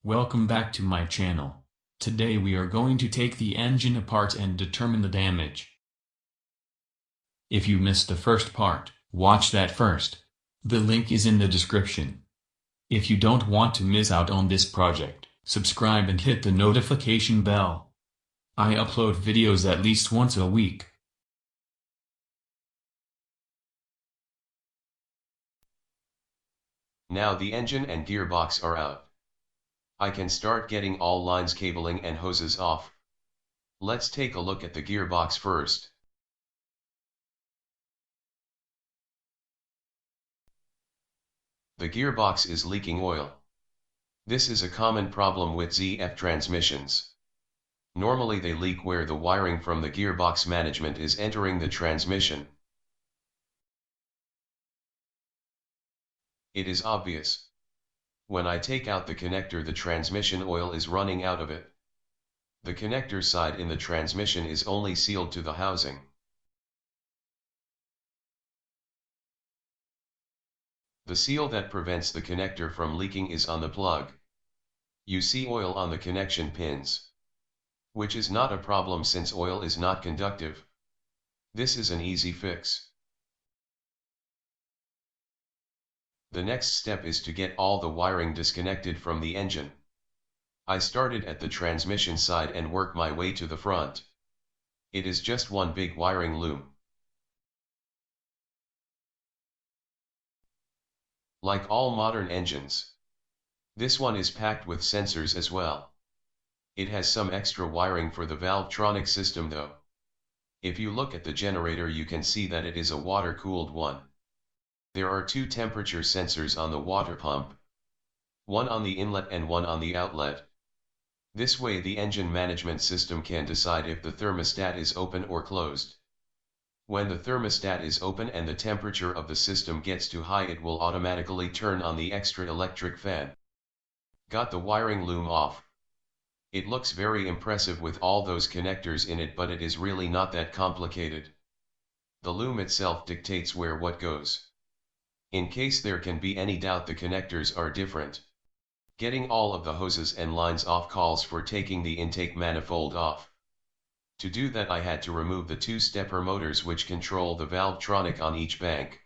Welcome back to my channel. Today we are going to take the engine apart and determine the damage. If you missed the first part, watch that first. The link is in the description. If you don't want to miss out on this project, subscribe and hit the notification bell. I upload videos at least once a week. Now the engine and gearbox are out. I can start getting all lines, cabling and hoses off. Let's take a look at the gearbox first. The gearbox is leaking oil. This is a common problem with ZF transmissions. Normally they leak where the wiring from the gearbox management is entering the transmission. It is obvious. When I take out the connector, the transmission oil is running out of it. The connector side in the transmission is only sealed to the housing. The seal that prevents the connector from leaking is on the plug. You see oil on the connection pins, which is not a problem since oil is not conductive. This is an easy fix. The next step is to get all the wiring disconnected from the engine. I started at the transmission side and work my way to the front. It is just one big wiring loom. Like all modern engines, this one is packed with sensors as well. It has some extra wiring for the Valvetronic system though. If you look at the generator, you can see that it is a water-cooled one. There are two temperature sensors on the water pump, one on the inlet and one on the outlet. This way the engine management system can decide if the thermostat is open or closed. When the thermostat is open and the temperature of the system gets too high, it will automatically turn on the extra electric fan. Got the wiring loom off. It looks very impressive with all those connectors in it, but it is really not that complicated. The loom itself dictates where what goes. In case there can be any doubt, the connectors are different. Getting all of the hoses and lines off calls for taking the intake manifold off. To do that, I had to remove the two stepper motors which control the Valvetronic on each bank.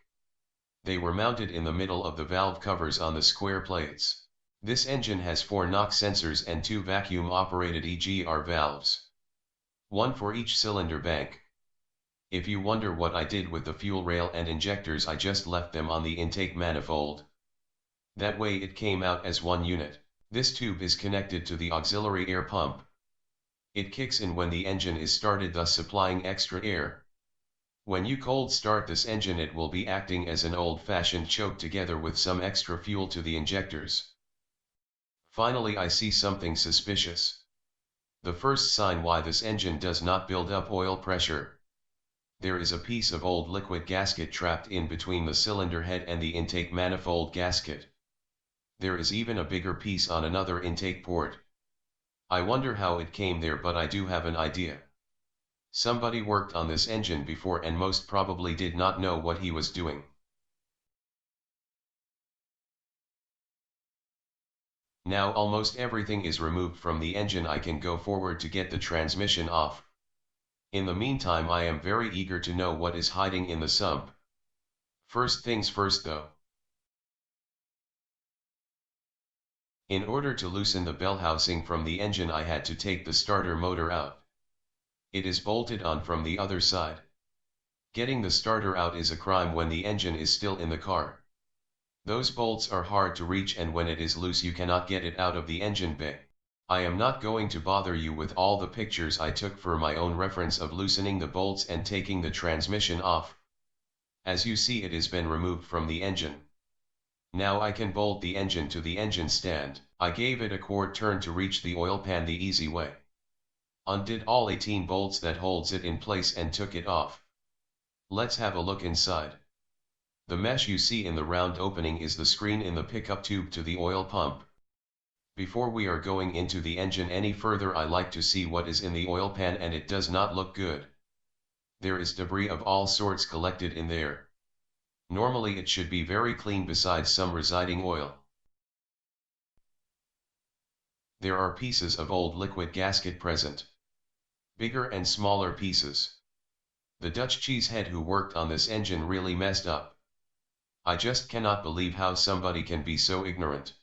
They were mounted in the middle of the valve covers on the square plates. This engine has 4 knock sensors and 2 vacuum-operated EGR valves, one for each cylinder bank. If you wonder what I did with the fuel rail and injectors, I just left them on the intake manifold. That way it came out as one unit. This tube is connected to the auxiliary air pump. It kicks in when the engine is started, thus supplying extra air. When you cold start this engine, it will be acting as an old-fashioned choke together with some extra fuel to the injectors. Finally, I see something suspicious. The first sign why this engine does not build up oil pressure. There is a piece of old liquid gasket trapped in between the cylinder head and the intake manifold gasket. There is even a bigger piece on another intake port. I wonder how it came there, but I do have an idea. Somebody worked on this engine before and most probably did not know what he was doing. Now almost everything is removed from the engine. I can go forward to get the transmission off. In the meantime, I am very eager to know what is hiding in the sump. First things first though. In order to loosen the bell housing from the engine, I had to take the starter motor out. It is bolted on from the other side. Getting the starter out is a crime when the engine is still in the car. Those bolts are hard to reach, and when it is loose you cannot get it out of the engine bay. I am not going to bother you with all the pictures I took for my own reference of loosening the bolts and taking the transmission off. As you see, it has been removed from the engine. Now I can bolt the engine to the engine stand. I gave it a quart turn to reach the oil pan the easy way. Undid all 18 bolts that holds it in place and took it off. Let's have a look inside. The mesh you see in the round opening is the screen in the pickup tube to the oil pump. Before we are going into the engine any further, I like to see what is in the oil pan, and it does not look good. There is debris of all sorts collected in there. Normally it should be very clean besides some residing oil. there are pieces of old liquid gasket present. Bigger and smaller pieces. The Dutch cheesehead who worked on this engine really messed up. I just cannot believe how somebody can be so ignorant.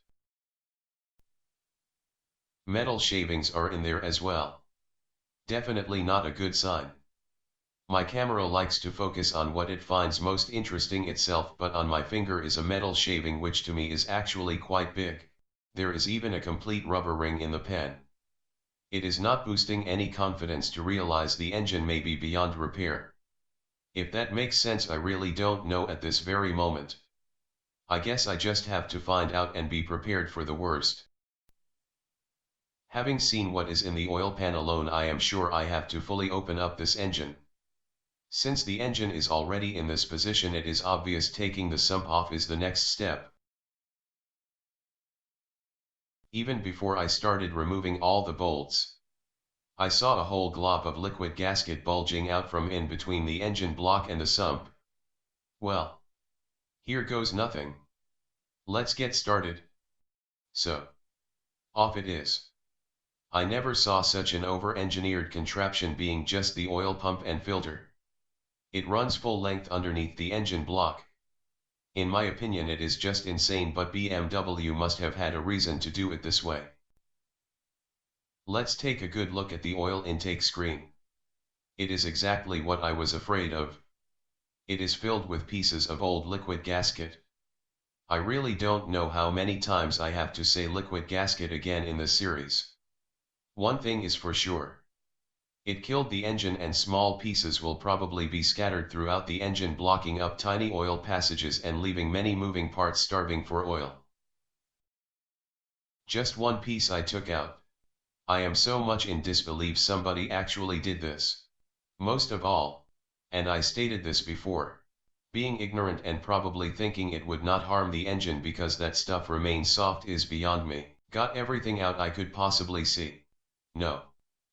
Metal shavings are in there as well. Definitely not a good sign. My camera likes to focus on what it finds most interesting itself, but on my finger is a metal shaving which to me is actually quite big. There is even a complete rubber ring in the pen. It is not boosting any confidence to realize the engine may be beyond repair. If that makes sense, I really don't know at this very moment. I guess I just have to find out and be prepared for the worst. Having seen what is in the oil pan alone, I am sure I have to fully open up this engine. Since the engine is already in this position, it is obvious taking the sump off is the next step. Even before I started removing all the bolts, I saw a whole glob of liquid gasket bulging out from in between the engine block and the sump. Well, here goes nothing. Let's get started. So, off it is. I never saw such an over-engineered contraption, being just the oil pump and filter. It runs full length underneath the engine block. In my opinion, it is just insane, but BMW must have had a reason to do it this way. Let's take a good look at the oil intake screen. It is exactly what I was afraid of. It is filled with pieces of old liquid gasket. I really don't know how many times I have to say liquid gasket again in this series. One thing is for sure. It killed the engine, and small pieces will probably be scattered throughout the engine, blocking up tiny oil passages and leaving many moving parts starving for oil. Just one piece I took out. I am so much in disbelief somebody actually did this. Most of all, and I stated this before, being ignorant and probably thinking it would not harm the engine because that stuff remains soft is beyond me. Got everything out I could possibly see. No.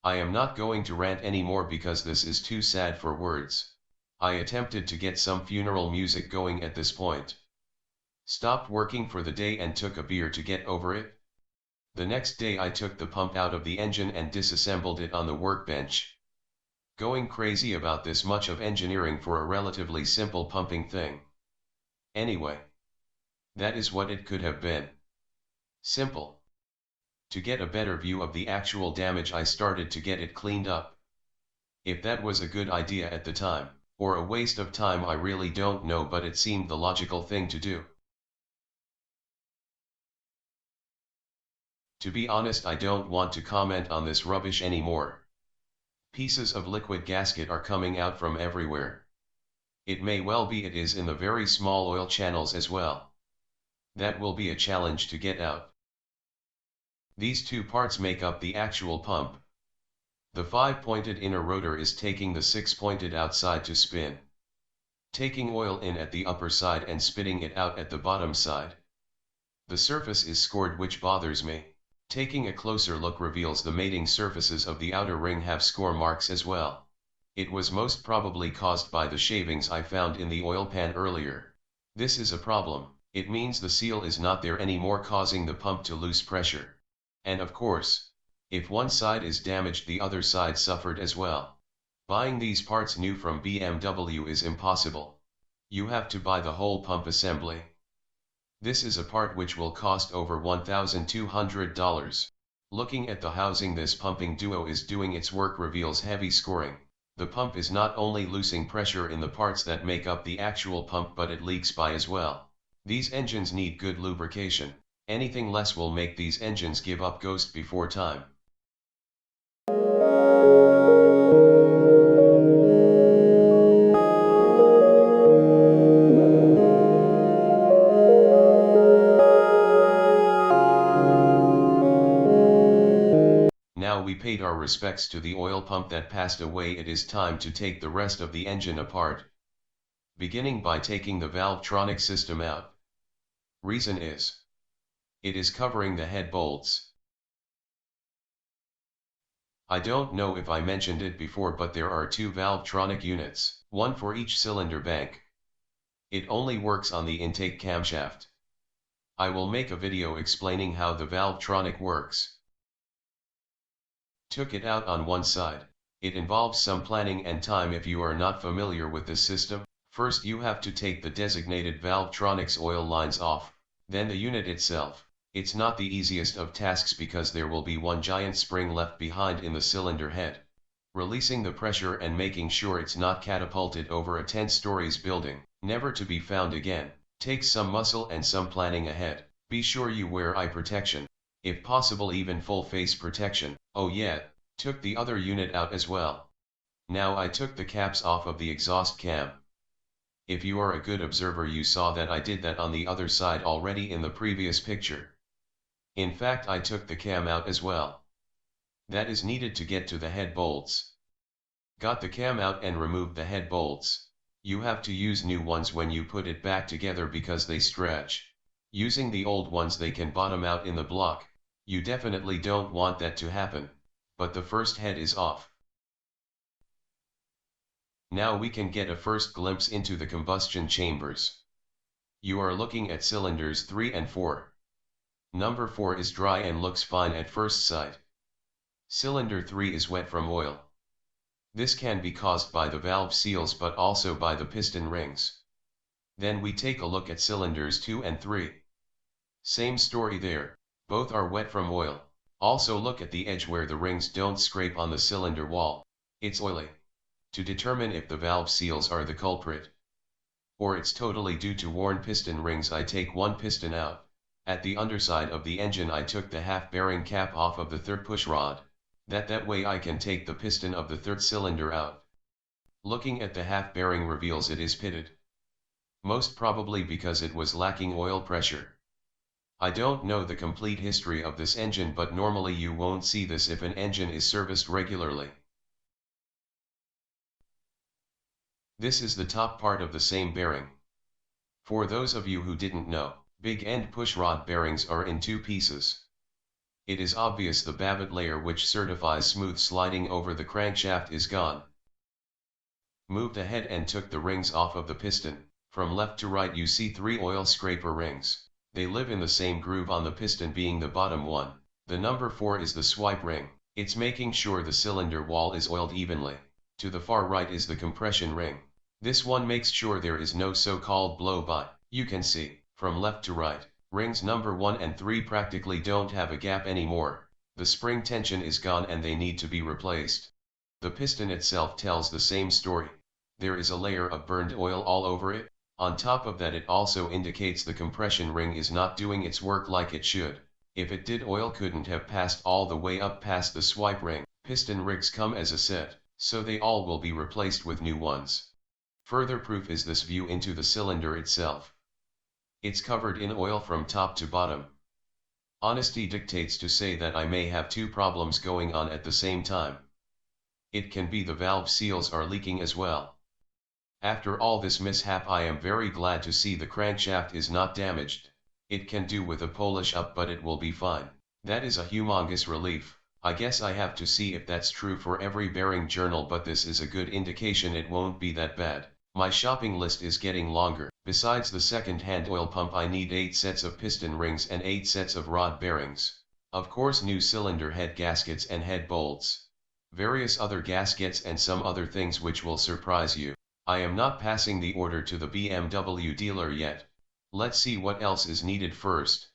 I am not going to rant anymore because this is too sad for words. I attempted to get some funeral music going at this point. Stopped working for the day and took a beer to get over it. The next day I took the pump out of the engine and disassembled it on the workbench. Going crazy about this much of engineering for a relatively simple pumping thing. Anyway, that is what it could have been. Simple. To get a better view of the actual damage, I started to get it cleaned up. If that was a good idea at the time, or a waste of time, I really don't know, but it seemed the logical thing to do. To be honest, I don't want to comment on this rubbish anymore. Pieces of liquid gasket are coming out from everywhere. It may well be it is in the very small oil channels as well. That will be a challenge to get out. These two parts make up the actual pump. The 5-pointed inner rotor is taking the 6-pointed outside to spin, taking oil in at the upper side and spitting it out at the bottom side. The surface is scored, which bothers me. Taking a closer look reveals the mating surfaces of the outer ring have score marks as well. It was most probably caused by the shavings I found in the oil pan earlier. This is a problem. It means the seal is not there anymore, causing the pump to lose pressure. And of course, if one side is damaged, the other side suffered as well. Buying these parts new from BMW is impossible. You have to buy the whole pump assembly. This is a part which will cost over $1,200. Looking at the housing this pumping duo is doing its work reveals heavy scoring. The pump is not only losing pressure in the parts that make up the actual pump, but it leaks by as well. These engines need good lubrication. Anything less will make these engines give up ghost before time. Now we paid our respects to the oil pump that passed away. It is time to take the rest of the engine apart. Beginning by taking the Valvetronic system out. Reason is, it is covering the head bolts. I don't know if I mentioned it before, but there are two Valvetronic units, one for each cylinder bank. It only works on the intake camshaft. I will make a video explaining how the Valvetronic works. Took it out on one side. It involves some planning and time if you are not familiar with this system. First you have to take the designated Valvetronic oil lines off, then the unit itself. It's not the easiest of tasks because there will be one giant spring left behind in the cylinder head. Releasing the pressure and making sure it's not catapulted over a 10 stories building, never to be found again, takes some muscle and some planning ahead. Be sure you wear eye protection, if possible even full face protection. Oh yeah, took the other unit out as well. Now I took the caps off of the exhaust cam. If you are a good observer you saw that I did that on the other side already in the previous picture. In fact I took the cam out as well. That is needed to get to the head bolts. Got the cam out and removed the head bolts. You have to use new ones when you put it back together because they stretch. Using the old ones they can bottom out in the block. You definitely don't want that to happen, but the first head is off. Now we can get a first glimpse into the combustion chambers. You are looking at cylinders 3 and 4. Number 4 is dry and looks fine at first sight. Cylinder 3 is wet from oil. This can be caused by the valve seals but also by the piston rings. Then we take a look at cylinders 2 and 3. Same story there, both are wet from oil. Also look at the edge where the rings don't scrape on the cylinder wall. It's oily. To determine if the valve seals are the culprit, or it's totally due to worn piston rings, I take one piston out. At the underside of the engine I took the half bearing cap off of the third push rod. That way I can take the piston of the third cylinder out. Looking at the half bearing reveals it is pitted. Most probably because it was lacking oil pressure. I don't know the complete history of this engine, but normally you won't see this if an engine is serviced regularly. This is the top part of the same bearing. For those of you who didn't know, big end pushrod bearings are in two pieces. It is obvious the Babbitt layer which certifies smooth sliding over the crankshaft is gone. Moved ahead and took the rings off of the piston. From left to right you see 3 oil scraper rings. They live in the same groove on the piston, being the bottom one. The number 4 is the swipe ring. It's making sure the cylinder wall is oiled evenly. To the far right is the compression ring. This one makes sure there is no so-called blow-by. You can see, from left to right, rings number 1 and 3 practically don't have a gap anymore. The spring tension is gone and they need to be replaced. The piston itself tells the same story. There is a layer of burned oil all over it. On top of that it also indicates the compression ring is not doing its work like it should. If it did, oil couldn't have passed all the way up past the swipe ring. Piston rings come as a set, so they all will be replaced with new ones. Further proof is this view into the cylinder itself. It's covered in oil from top to bottom. Honesty dictates to say that I may have 2 problems going on at the same time. It can be the valve seals are leaking as well. After all this mishap I am very glad to see the crankshaft is not damaged. It can do with a polish up, but it will be fine. That is a humongous relief. I guess I have to see if that's true for every bearing journal, but this is a good indication it won't be that bad. My shopping list is getting longer. Besides the second-hand oil pump I need 8 sets of piston rings and 8 sets of rod bearings. Of course new cylinder head gaskets and head bolts. Various other gaskets and some other things which will surprise you. I am not passing the order to the BMW dealer yet. Let's see what else is needed first.